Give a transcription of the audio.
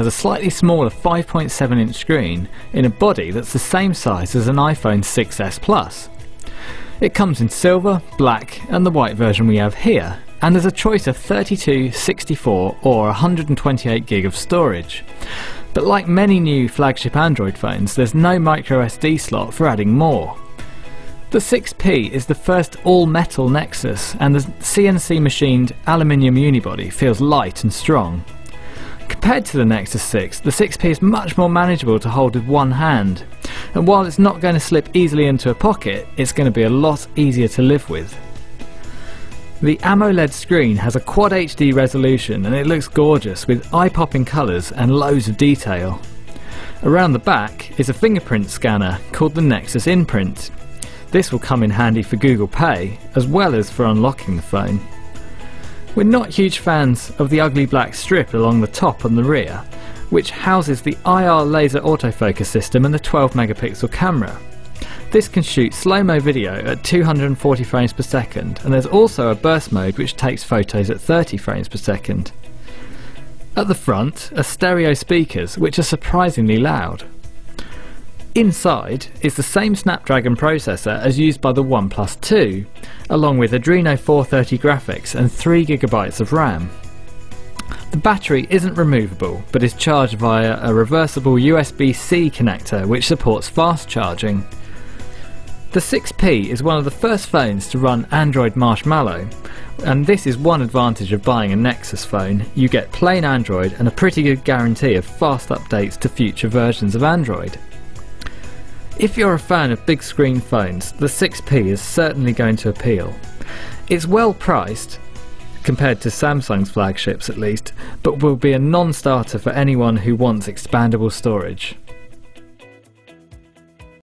has a slightly smaller 5.7 inch screen in a body that's the same size as an iPhone 6s Plus. It comes in silver, black and the white version we have here, and there's a choice of 32, 64 or 128 gig of storage. But like many new flagship Android phones, there's no microSD slot for adding more. The 6P is the first all-metal Nexus, and the CNC machined aluminium unibody feels light and strong. Compared to the Nexus 6, the 6P is much more manageable to hold with one hand, and while it's not going to slip easily into a pocket, it's going to be a lot easier to live with. The AMOLED screen has a Quad HD resolution and it looks gorgeous with eye-popping colours and loads of detail. Around the back is a fingerprint scanner called the Nexus Imprint. This will come in handy for Google Pay as well as for unlocking the phone. We're not huge fans of the ugly black strip along the top and the rear, which houses the IR laser autofocus system and the 12 megapixel camera. This can shoot slow-mo video at 240 frames per second, and there's also a burst mode which takes photos at 30 frames per second. At the front are stereo speakers which are surprisingly loud. Inside is the same Snapdragon processor as used by the OnePlus 2, along with Adreno 430 graphics and 3GB of RAM. The battery isn't removable, but is charged via a reversible USB-C connector which supports fast charging. The 6P is one of the first phones to run Android Marshmallow, and this is one advantage of buying a Nexus phone. You get plain Android and a pretty good guarantee of fast updates to future versions of Android. If you're a fan of big screen phones, the 6P is certainly going to appeal. It's well priced, compared to Samsung's flagships at least, but will be a non-starter for anyone who wants expandable storage.